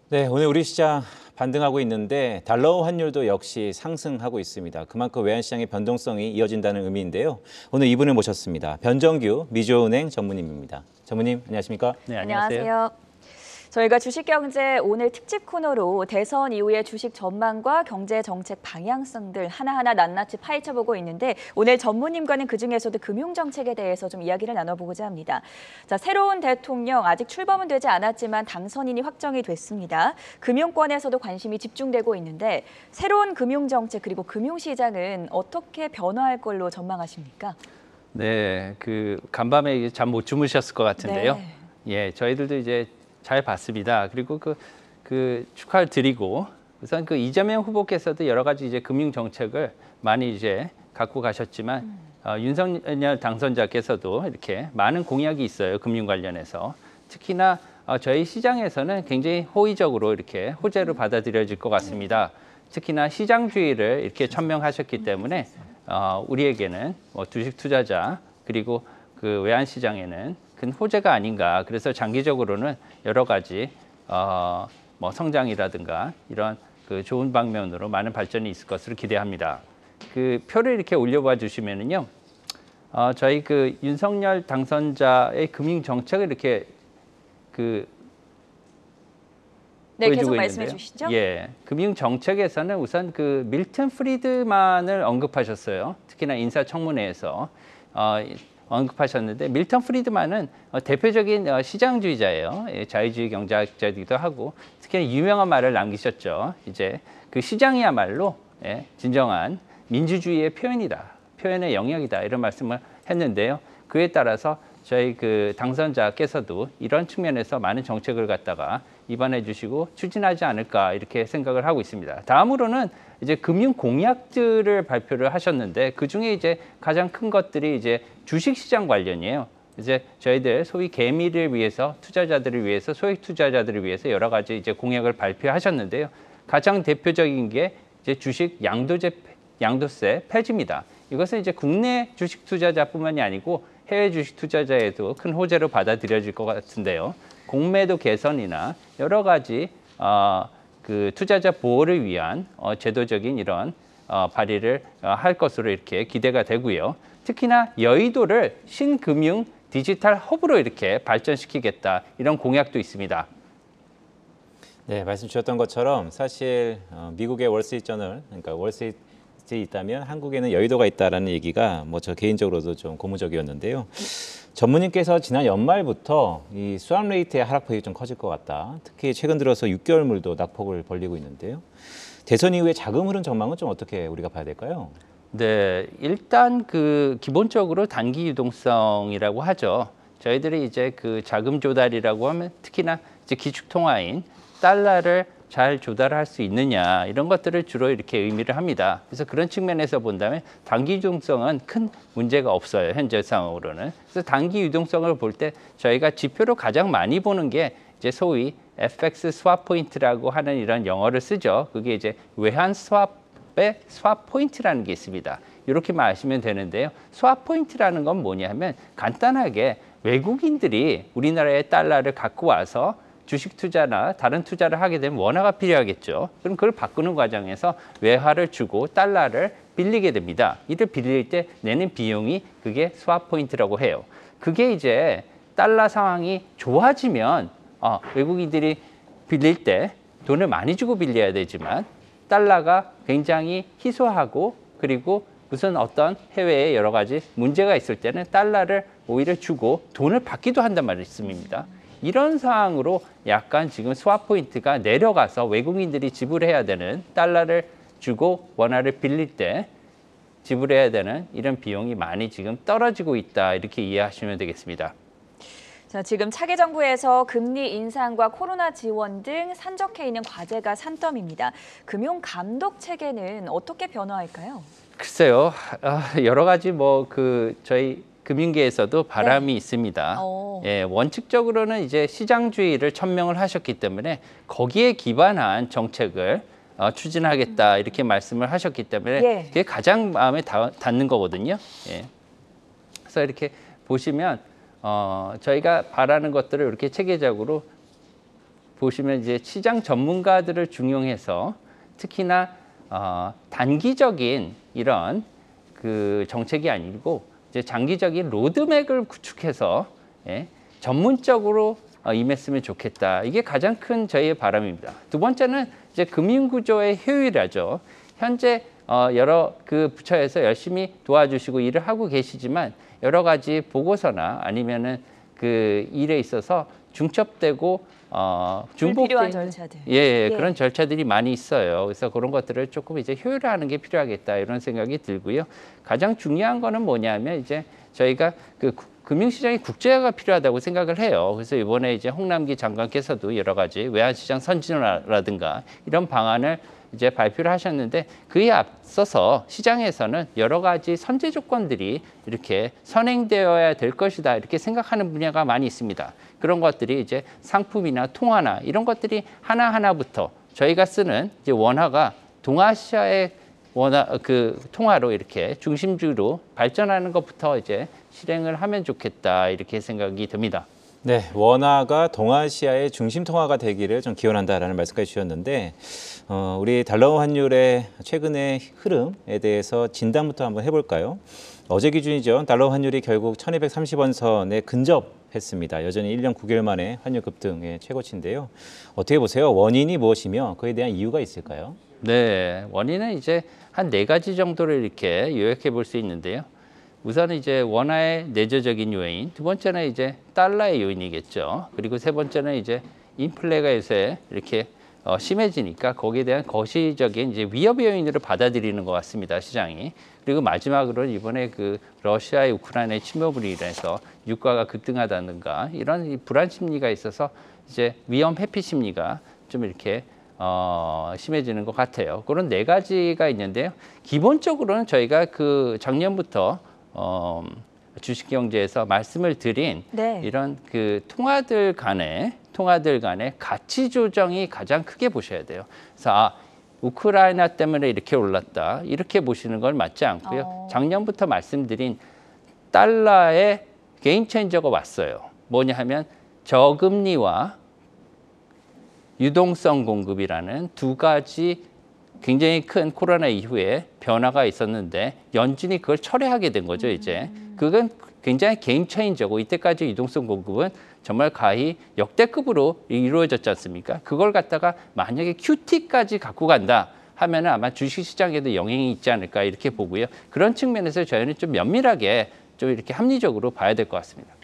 네, 오늘 우리 시장 반등하고 있는데 달러 환율도 역시 상승하고 있습니다. 그만큼 외환시장의 변동성이 이어진다는 의미인데요. 오늘 이분을 모셨습니다. 변정규 미주은행 전무님입니다. 전무님, 안녕하십니까? 네, 안녕하세요. 안녕하세요. 저희가 주식경제 오늘 특집 코너로 대선 이후의 주식 전망과 경제 정책 방향성들 하나하나 낱낱이 파헤쳐보고 있는데 오늘 전무님과는 그중에서도 금융정책에 대해서 좀 이야기를 나눠보고자 합니다. 자, 새로운 대통령 아직 출범은 되지 않았지만 당선인이 확정이 됐습니다. 금융권에서도 관심이 집중되고 있는데 새로운 금융정책 그리고 금융시장은 어떻게 변화할 걸로 전망하십니까? 네, 간밤에 잠 못 주무셨을 것 같은데요. 네. 예, 저희들도 이제 잘 봤습니다. 그리고 축하를 드리고 우선 이재명 후보께서도 여러 가지 이제 금융 정책을 많이 이제 갖고 가셨지만 윤석열 당선자께서도 이렇게 많은 공약이 있어요. 금융 관련해서 특히나 저희 시장에서는 굉장히 호의적으로 이렇게 호재로 받아들여질 것 같습니다. 특히나 시장주의를 이렇게 천명하셨기 때문에 우리에게는 주식 투자자 그리고 외환 시장에는 큰 호재가 아닌가. 그래서 장기적으로는 여러 가지 성장이라든가 이런 좋은 방면으로 많은 발전이 있을 것으로 기대합니다. 표를 이렇게 올려봐 주시면은요, 저희 윤석열 당선자의 금융 정책을 이렇게 네, 계속 보여주고 말씀해 있는데요. 주시죠. 예, 금융 정책에서는 우선 밀턴 프리드만을 언급하셨어요. 특히나 인사청문회에서 언급하셨는데 밀턴 프리드만은 대표적인 시장주의자예요. 예, 자유주의 경제학자이기도 하고 특히 유명한 말을 남기셨죠. 이제 시장이야말로 진정한 민주주의의 표현이다, 표현의 영역이다 이런 말씀을 했는데요. 그에 따라서 저희 당선자께서도 이런 측면에서 많은 정책을 갖다가 입안해 주시고 추진하지 않을까 이렇게 생각을 하고 있습니다. 다음으로는 이제 금융 공약들을 발표를 하셨는데 그 중에 이제 가장 큰 것들이 이제 주식시장 관련이에요. 이제 저희들 소위 개미를 위해서 투자자들을 위해서 소액 투자자들을 위해서 여러 가지 이제 공약을 발표하셨는데요. 가장 대표적인 게 이제 주식 양도세 폐지입니다. 이것은 이제 국내 주식 투자자뿐만이 아니고 해외 주식 투자자에도 큰 호재로 받아들여질 것 같은데요. 공매도 개선이나 여러 가지 투자자 보호를 위한 제도적인 이런 발의를 할 것으로 이렇게 기대가 되고요. 특히나 여의도를 신금융 디지털 허브로 이렇게 발전시키겠다 이런 공약도 있습니다. 네, 말씀 주셨던 것처럼 사실 미국의 월스트리트저널, 그러니까 월스트리트에 있다면 한국에는 여의도가 있다라는 얘기가 저 개인적으로도 좀 고무적이었는데요. 전무님께서 지난 연말부터 이 수학 레이트의 하락폭이 좀 커질 것 같다. 특히 최근 들어서 6개월물도 낙폭을 벌리고 있는데요. 대선 이후에 자금 흐름 전망은 좀 어떻게 우리가 봐야 될까요? 네, 일단 기본적으로 단기 유동성이라고 하죠. 저희들이 이제 자금 조달이라고 하면 특히나 이제 기축통화인 달러를 잘 조달할 수 있느냐 이런 것들을 주로 이렇게 의미를 합니다. 그래서 그런 측면에서 본다면 단기 유동성은 큰 문제가 없어요. 현재 상황으로는. 그래서 단기 유동성을 볼 때 저희가 지표로 가장 많이 보는 게 이제 소위 FX 스왑 포인트라고 하는 이런 영어를 쓰죠. 그게 이제 외환 스왑의 스왑 포인트라는 게 있습니다. 이렇게만 아시면 되는데요. 스왑 포인트라는 건 뭐냐 하면 간단하게 외국인들이 우리나라의 달러를 갖고 와서 주식 투자나 다른 투자를 하게 되면 원화가 필요하겠죠. 그럼 그걸 바꾸는 과정에서 외화를 주고 달러를 빌리게 됩니다. 이를 빌릴 때 내는 비용이 그게 스왑 포인트라고 해요. 그게 이제 달러 상황이 좋아지면 외국인들이 빌릴 때 돈을 많이 주고 빌려야 되지만 달러가 굉장히 희소하고 그리고 무슨 어떤 해외에 여러 가지 문제가 있을 때는 달러를 오히려 주고 돈을 받기도 한단 말씀입니다. 이런 상황으로 약간 지금 스왑 포인트가 내려가서 외국인들이 지불해야 되는 달러를 주고 원화를 빌릴 때 지불해야 되는 이런 비용이 많이 지금 떨어지고 있다 이렇게 이해하시면 되겠습니다. 자, 지금 차기 정부에서 금리 인상과 코로나 지원 등 산적해 있는 과제가 산더미입니다. 금융 감독 체계는 어떻게 변화할까요? 글쎄요, 여러 가지 저희 금융계에서도 바람이 있습니다. 예, 원칙적으로는 이제 시장주의를 천명을 하셨기 때문에 거기에 기반한 정책을 추진하겠다 이렇게 말씀을 하셨기 때문에 그게 가장 마음에 닿는 거거든요. 예. 그래서 이렇게 보시면 저희가 바라는 것들을 이렇게 체계적으로 보시면 이제 시장 전문가들을 중용해서 특히나 단기적인 이런 그 정책이 아니고 이제 장기적인 로드맵을 구축해서 전문적으로 임했으면 좋겠다. 이게 가장 큰 저희의 바람입니다. 두 번째는 이제 금융구조의 효율화죠. 현재 여러 그 부처에서 열심히 도와주시고 일을 하고 계시지만 여러 가지 보고서나 아니면은 그 일에 있어서 중첩되고 불필요한 절차들. 예, 그런 절차들이 많이 있어요. 그래서 그런 것들을 조금 이제 효율화하는 게 필요하겠다 이런 생각이 들고요. 가장 중요한 거는 뭐냐면 이제 저희가 그 금융시장의 국제화가 필요하다고 생각을 해요. 그래서 이번에 이제 홍남기 장관께서도 여러 가지 외환시장 선진화라든가 이런 방안을 이제 발표를 하셨는데 그에 앞서서 시장에서는 여러 가지 선제 조건들이 이렇게 선행되어야 될 것이다 이렇게 생각하는 분야가 많이 있습니다. 그런 것들이 이제 상품이나 통화나 이런 것들이 하나하나부터 저희가 쓰는 이제 원화가 동아시아의 그 통화로 이렇게 중심주로 발전하는 것부터 이제 실행을 하면 좋겠다 이렇게 생각이 듭니다. 네, 원화가 동아시아의 중심 통화가 되기를 좀 기원한다라는 말씀까지 주셨는데 우리 달러 환율의 최근의 흐름에 대해서 진단부터 한번 해볼까요? 어제 기준이죠. 달러 환율이 결국 1230원 선에 근접했습니다. 여전히 1년 9개월 만에 환율 급등의 최고치인데요. 어떻게 보세요? 원인이 무엇이며 그에 대한 이유가 있을까요? 네, 원인은 이제 한 4가지 정도를 이렇게 요약해 볼 수 있는데요. 우선은 이제 원화의 내재적인 요인, 두 번째는 이제 달러의 요인이겠죠. 그리고 세 번째는 이제 인플레가 요새 이렇게 심해지니까 거기에 대한 거시적인 이제 위협 요인으로 받아들이는 것 같습니다, 시장이. 그리고 마지막으로 이번에 그 러시아의 우크라이나의 침범으로 인해서 유가가 급등하다든가 이런 불안 심리가 있어서 이제 위험 회피 심리가 좀 이렇게 심해지는 것 같아요. 그런 4가지가 있는데요. 기본적으로는 저희가 그 작년부터 주식경제에서 말씀을 드린 네. 이런 그 통화들 간의 가치 조정이 가장 크게 보셔야 돼요. 그래서 우크라이나 때문에 이렇게 올랐다 이렇게 보시는 건 맞지 않고요. 작년부터 말씀드린 달러의 게임 체인저가 왔어요. 뭐냐 하면 저금리와 유동성 공급이라는 2가지 굉장히 큰 코로나 이후에 변화가 있었는데 연준이 그걸 철회하게 된 거죠, 이제. 그건 굉장히 게임 체인저고 이때까지 유동성 공급은 정말 가히 역대급으로 이루어졌지 않습니까? 그걸 갖다가 만약에 QT까지 갖고 간다 하면은 아마 주식시장에도 영향이 있지 않을까 이렇게 보고요. 그런 측면에서 저희는 좀 면밀하게 좀 이렇게 합리적으로 봐야 될 것 같습니다.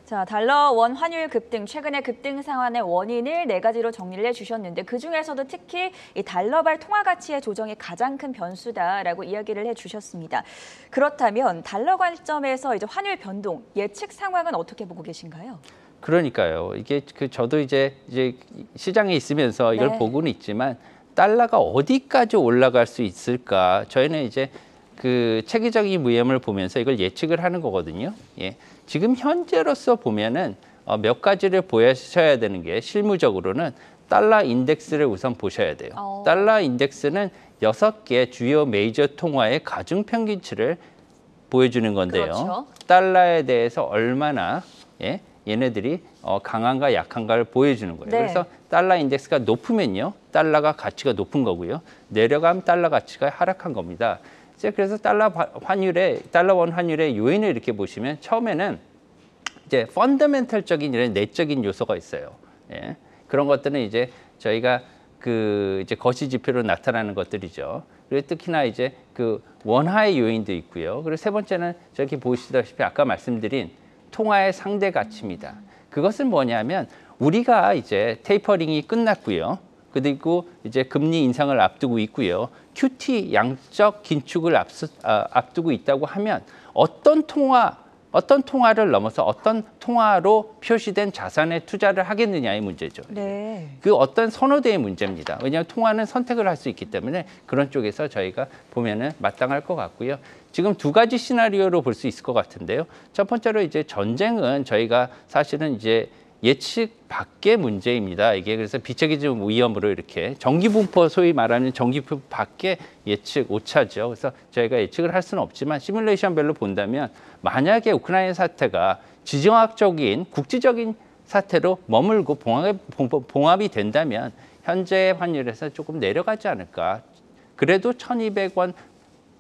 자, 달러 원 환율 급등, 최근의 급등 상환의 원인을 4가지로 정리를 해주셨는데 그중에서도 특히 이 달러발 통화 가치의 조정이 가장 큰 변수다라고 이야기를 해주셨습니다. 그렇다면 달러 관점에서 이제 환율 변동 예측 상황은 어떻게 보고 계신가요? 그러니까요. 이게 저도 이제 시장에 있으면서 이걸 네. 보고는 있지만 달러가 어디까지 올라갈 수 있을까? 저희는 이제 그 체계적인 위험을 보면서 이걸 예측을 하는 거거든요. 예. 지금 현재로서 보면은 몇 가지를 보셔야 되는 게 실무적으로는 달러 인덱스를 우선 보셔야 돼요. 달러 인덱스는 6개 주요 메이저 통화의 가중 평균치를 보여주는 건데요. 그렇죠. 달러에 대해서 얼마나 얘네들이 강한가 약한가를 보여주는 거예요. 네. 그래서 달러 인덱스가 높으면요, 달러가 가치가 높은 거고요. 내려가면 달러 가치가 하락한 겁니다. 그래서 달러 원 환율의 요인을 이렇게 보시면 처음에는 이제 펀더멘털적인 이런 내적인 요소가 있어요. 예. 그런 것들은 이제 저희가 그 이제 거시 지표로 나타나는 것들이죠. 그리고 특히나 이제 그 원화의 요인도 있고요. 그리고 세 번째는 저렇게 보시다시피 아까 말씀드린 통화의 상대 가치입니다. 그것은 뭐냐면 우리가 이제 테이퍼링이 끝났고요. 그리고 이제 금리 인상을 앞두고 있고요. QT 양적 긴축을 앞두고 있다고 하면 어떤 통화를 넘어서 어떤 통화로 표시된 자산에 투자를 하겠느냐의 문제죠. 네. 그 어떤 선호도의 문제입니다. 왜냐하면 통화는 선택을 할 수 있기 때문에 그런 쪽에서 저희가 보면은 마땅할 것 같고요. 지금 2가지 시나리오로 볼 수 있을 것 같은데요. 첫 번째로 이제 전쟁은 저희가 사실은 이제 예측 밖의 문제입니다. 이게 그래서 비체계적 위험으로 이렇게 정기분포 소위 말하는 정기분포 밖의 예측 오차죠. 그래서 저희가 예측을 할 수는 없지만 시뮬레이션별로 본다면 만약에 우크라이나 사태가 지정학적인 국지적인 사태로 머물고 봉합이 된다면 현재 환율에서 조금 내려가지 않을까. 그래도 1,200원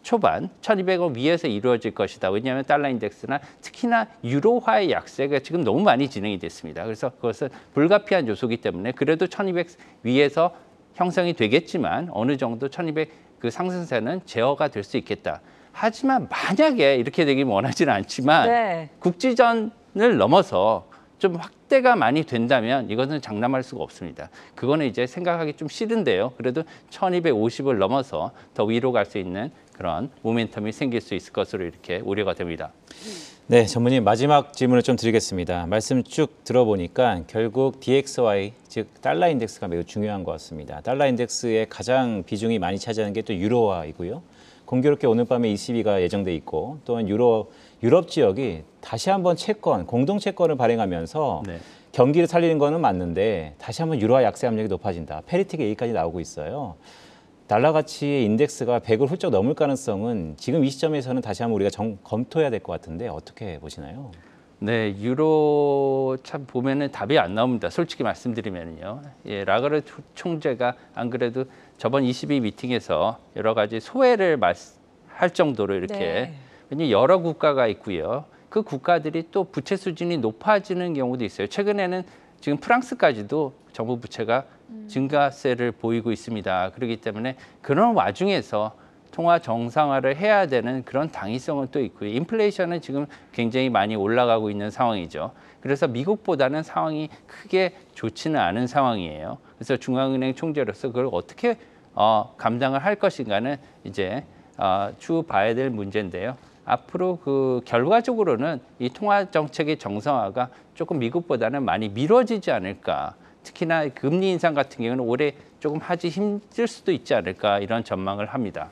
초반, 1,200원 위에서 이루어질 것이다. 왜냐하면 달러 인덱스나 특히나 유로화의 약세가 지금 너무 많이 진행이 됐습니다. 그래서 그것은 불가피한 요소이기 때문에 그래도 1,200 위에서 형성이 되겠지만 어느 정도 1,200 그 상승세는 제어가 될 수 있겠다. 하지만 만약에 이렇게 되길 원하지는 않지만 네. 국지전을 넘어서 좀 확대가 많이 된다면 이것은 장담할 수가 없습니다. 그거는 이제 생각하기 좀 싫은데요. 그래도 1,250을 넘어서 더 위로 갈 수 있는 그런 모멘텀이 생길 수 있을 것으로 이렇게 우려가 됩니다. 네, 전문님 마지막 질문을 좀 드리겠습니다. 말씀 쭉 들어보니까 결국 DXY, 즉 달러 인덱스가 매우 중요한 것 같습니다. 달러 인덱스의 가장 비중이 많이 차지하는 게 또 유로화이고요. 공교롭게 오늘 밤에 ECB가 예정돼 있고 또한 유럽 지역이 다시 한번 채권, 공동 채권을 발행하면서 네. 경기를 살리는 거는 맞는데 다시 한번 유로화 약세 압력이 높아진다. 페리틱 얘기까지 나오고 있어요. 달러 가치의 인덱스가 100을 훌쩍 넘을 가능성은 지금 이 시점에서는 다시 한번 우리가 검토해야 될 것 같은데 어떻게 보시나요? 네, 유로 참 보면은 답이 안 나옵니다. 솔직히 말씀드리면요. 예, 라가르 총재가 안 그래도 저번 ECB 미팅에서 여러 가지 소회를 할 정도로 이렇게 네. 왜냐면 여러 국가가 있고요. 그 국가들이 또 부채 수준이 높아지는 경우도 있어요. 최근에는 지금 프랑스까지도 정부 부채가 증가세를 보이고 있습니다. 그렇기 때문에 그런 와중에서 통화 정상화를 해야 되는 그런 당위성은 또 있고요. 인플레이션은 지금 굉장히 많이 올라가고 있는 상황이죠. 그래서 미국보다는 상황이 크게 좋지는 않은 상황이에요. 그래서 중앙은행 총재로서 그걸 어떻게 감당을 할 것인가는 이제 추후 봐야 될 문제인데요. 앞으로 그 결과적으로는 이 통화 정책의 정상화가 조금 미국보다는 많이 미뤄지지 않을까. 특히나 금리 인상 같은 경우는 올해 조금 하기 힘들 수도 있지 않을까 이런 전망을 합니다.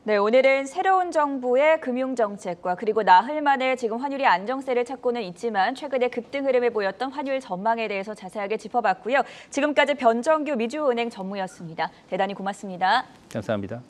네, 오늘은 새로운 정부의 금융정책과 그리고 나흘 만에 지금 환율이 안정세를 찾고는 있지만 최근에 급등 흐름을 보였던 환율 전망에 대해서 자세하게 짚어봤고요. 지금까지 변정규 미주은행 전무였습니다. 대단히 고맙습니다. 감사합니다.